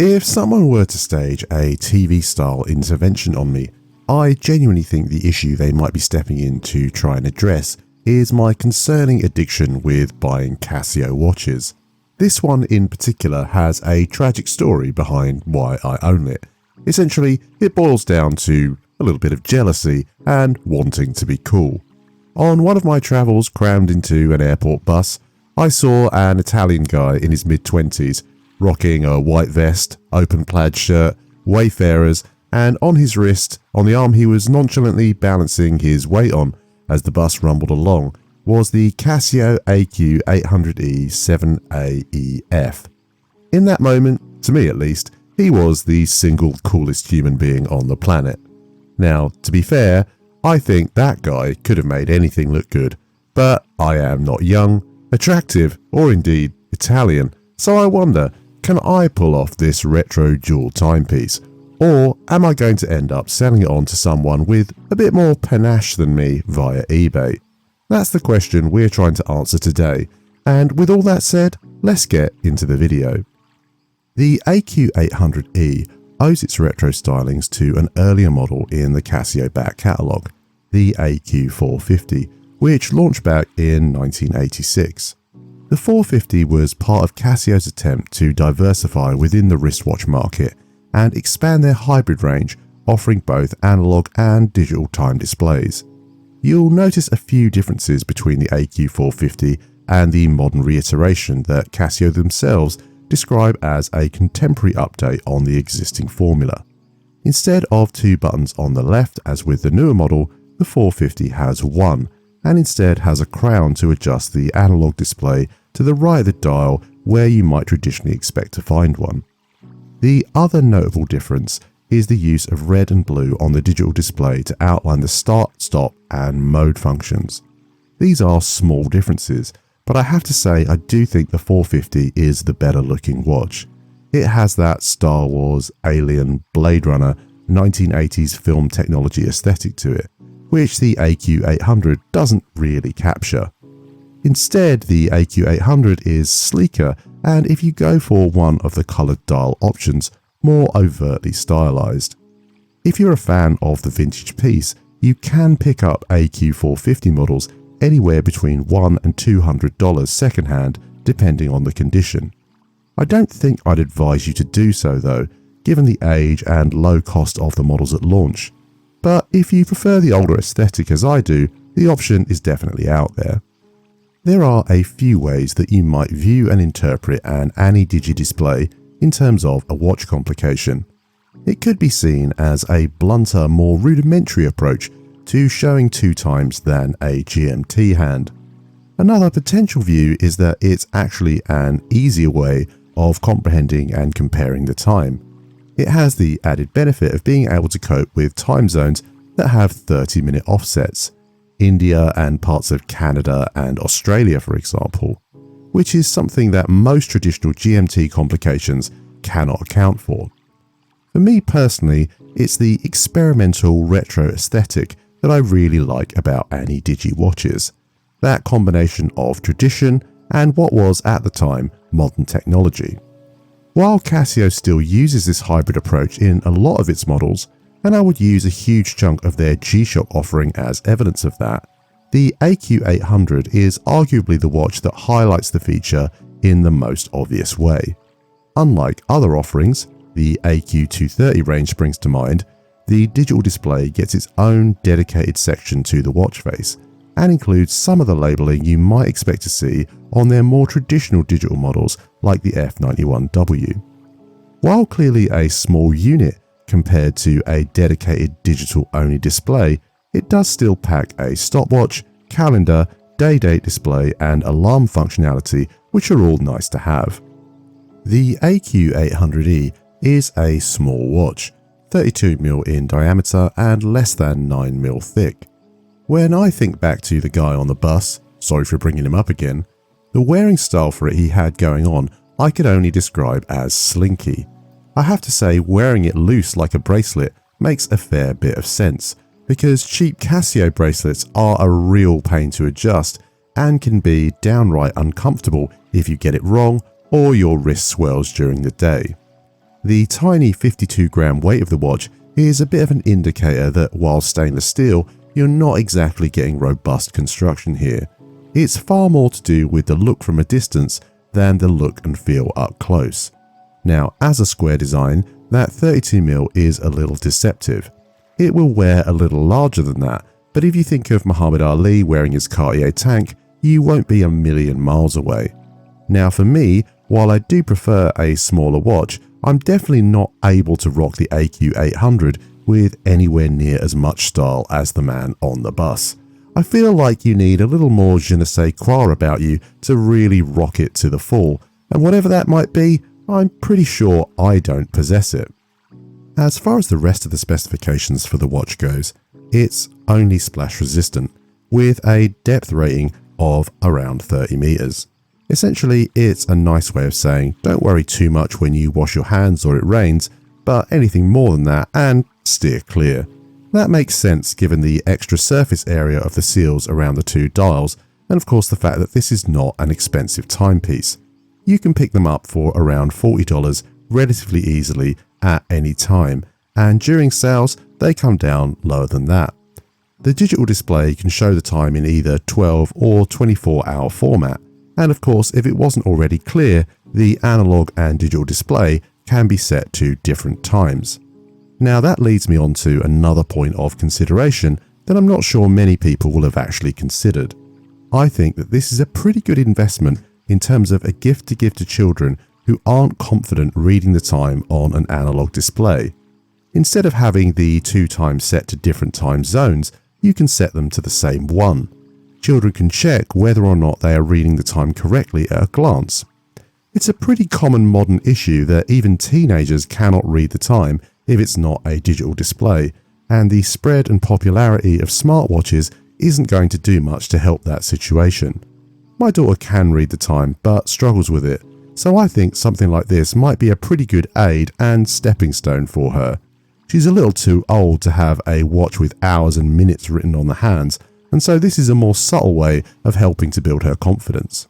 If someone were to stage a TV-style intervention on me, I genuinely think the issue they might be stepping in to try and address is my concerning addiction with buying Casio watches. This one in particular has a tragic story behind why I own it. Essentially, it boils down to a little bit of jealousy and wanting to be cool. On one of my travels crammed into an airport bus, I saw an Italian guy in his mid-20s rocking a white vest, open plaid shirt, Wayfarers, and on his wrist, on the arm he was nonchalantly balancing his weight on as the bus rumbled along, was the Casio AQ-800E-7AEF. In that moment, to me at least, he was the single coolest human being on the planet. Now, to be fair, I think that guy could have made anything look good, but I am not young, attractive, or indeed Italian, so I wonder, can I pull off this retro jewel timepiece? Or am I going to end up selling it on to someone with a bit more panache than me via eBay? That's the question we're trying to answer today, and with all that said, let's get into the video. The AQ-800E owes its retro stylings to an earlier model in the Casio back catalogue, the AQ-450, which launched back in 1986. The 450 was part of Casio's attempt to diversify within the wristwatch market and expand their hybrid range, offering both analog and digital time displays. You'll notice a few differences between the AQ-450 and the modern reiteration that Casio themselves describe as a contemporary update on the existing formula. Instead of two buttons on the left as with the newer model, the 450 has one, and instead has a crown to adjust the analog display to the right of the dial where you might traditionally expect to find one. The other notable difference is the use of red and blue on the digital display to outline the start, stop, and mode functions. These are small differences, but I have to say I do think the 450 is the better looking watch. It has that Star Wars, Alien, Blade Runner, 1980s film technology aesthetic to it, which the AQ-800 doesn't really capture. Instead, the AQ-800 is sleeker, and if you go for one of the coloured dial options, more overtly stylized. If you're a fan of the vintage piece, you can pick up AQ-450 models anywhere between $100 and $200 secondhand, depending on the condition. I don't think I'd advise you to do so though, given the age and low cost of the models at launch. But if you prefer the older aesthetic as I do, the option is definitely out there. There are a few ways that you might view and interpret an Anni-digi display in terms of a watch complication. It could be seen as a blunter, more rudimentary approach to showing 2 times than a GMT hand. Another potential view is that it's actually an easier way of comprehending and comparing the time. It has the added benefit of being able to cope with time zones that have 30-minute offsets, India and parts of Canada and Australia for example, which is something that most traditional GMT complications cannot account for. For me personally, it's the experimental retro aesthetic that I really like about Anni-digi watches. That combination of tradition and what was at the time modern technology. While Casio still uses this hybrid approach in a lot of its models, and I would use a huge chunk of their G-Shock offering as evidence of that, the AQ-800 is arguably the watch that highlights the feature in the most obvious way. Unlike other offerings, the AQ-230 range springs to mind, the digital display gets its own dedicated section to the watch face, and includes some of the labelling you might expect to see on their more traditional digital models like the F91W. While clearly a small unit compared to a dedicated digital-only display, it does still pack a stopwatch, calendar, day-date display and alarm functionality, which are all nice to have. The AQ-800E is a small watch, 32mm in diameter and less than 9mm thick. When I think back to the guy on the bus, sorry for bringing him up again, the wearing style for it he had going on I could only describe as slinky. I have to say wearing it loose like a bracelet makes a fair bit of sense, because cheap Casio bracelets are a real pain to adjust and can be downright uncomfortable if you get it wrong or your wrist swells during the day. The tiny 52-gram weight of the watch is a bit of an indicator that while stainless steel, you're not exactly getting robust construction here. It's far more to do with the look from a distance than the look and feel up close. Now, as a square design, that 32mm is a little deceptive. It will wear a little larger than that, but if you think of Muhammad Ali wearing his Cartier tank, you won't be a million miles away. Now for me, while I do prefer a smaller watch, I'm definitely not able to rock the AQ-800 with anywhere near as much style as the man on the bus. I feel like you need a little more je ne sais quoi about you to really rock it to the full, and whatever that might be, I'm pretty sure I don't possess it. As far as the rest of the specifications for the watch goes, it's only splash resistant, with a depth rating of around 30 meters. Essentially, it's a nice way of saying don't worry too much when you wash your hands or it rains, but anything more than that and steer clear. That makes sense given the extra surface area of the seals around the two dials, and of course the fact that this is not an expensive timepiece. You can pick them up for around $40 relatively easily at any time, and during sales they come down lower than that. The digital display can show the time in either 12 or 24-hour format, and of course if it wasn't already clear, the analog and digital display can be set to different times. Now that leads me on to another point of consideration that I'm not sure many people will have actually considered. I think that this is a pretty good investment in terms of a gift to give to children who aren't confident reading the time on an analog display. Instead of having the two times set to different time zones, you can set them to the same one. Children can check whether or not they are reading the time correctly at a glance. It's a pretty common modern issue that even teenagers cannot read the time if it's not a digital display, and the spread and popularity of smartwatches isn't going to do much to help that situation. My daughter can read the time but struggles with it, so I think something like this might be a pretty good aid and stepping stone for her. She's a little too old to have a watch with hours and minutes written on the hands, and so this is a more subtle way of helping to build her confidence.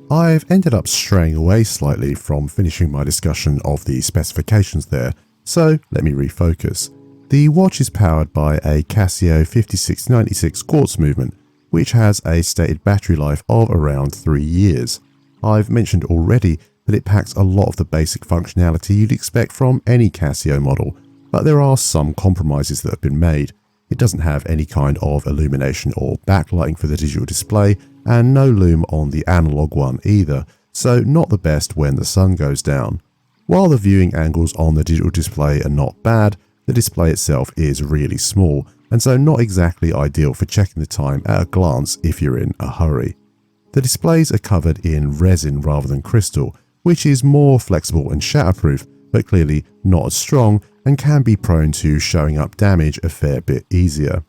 I've ended up straying away slightly from finishing my discussion of the specifications there, so let me refocus. The watch is powered by a Casio 5696 quartz movement, which has a stated battery life of around 3 years. I've mentioned already that it packs a lot of the basic functionality you'd expect from any Casio model, but there are some compromises that have been made. It doesn't have any kind of illumination or backlighting for the digital display, and no lume on the analog one either, so not the best when the sun goes down. While the viewing angles on the digital display are not bad, the display itself is really small, and so not exactly ideal for checking the time at a glance if you're in a hurry. The displays are covered in resin rather than crystal, which is more flexible and shatterproof, but clearly not as strong and can be prone to showing up damage a fair bit easier.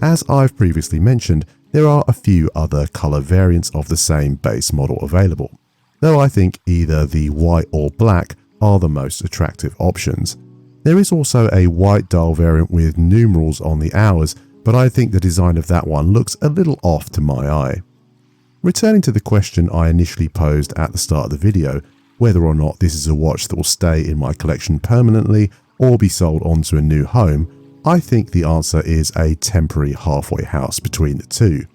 As I've previously mentioned, there are a few other colour variants of the same base model available, though I think either the white or black are the most attractive options. There is also a white dial variant with numerals on the hours, but I think the design of that one looks a little off to my eye. Returning to the question I initially posed at the start of the video, whether or not this is a watch that will stay in my collection permanently or be sold onto a new home, I think the answer is a temporary halfway house between the two.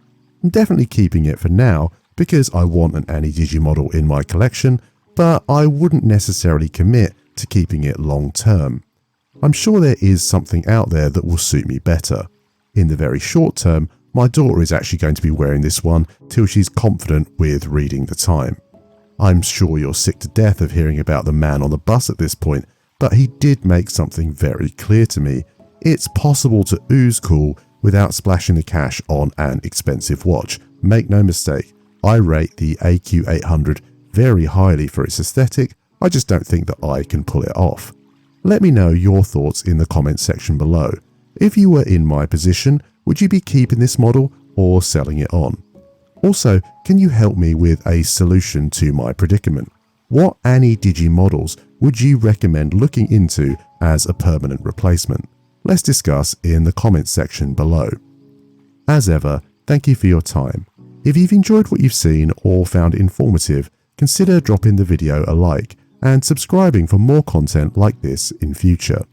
I'm definitely keeping it for now because I want an Anni-digi model in my collection, but I wouldn't necessarily commit to keeping it long term. I'm sure there is something out there that will suit me better. In the very short term, my daughter is actually going to be wearing this one till she's confident with reading the time. I'm sure you're sick to death of hearing about the man on the bus at this point, but he did make something very clear to me. It's possible to ooze cool without splashing the cash on an expensive watch. Make no mistake, I rate the AQ-800 very highly for its aesthetic, I just don't think that I can pull it off. Let me know your thoughts in the comments section below. If you were in my position, would you be keeping this model or selling it on? Also, can you help me with a solution to my predicament? What Anni-digi models would you recommend looking into as a permanent replacement? Let's discuss in the comments section below. As ever, thank you for your time. If you've enjoyed what you've seen or found it informative, consider dropping the video a like, and subscribing for more content like this in future.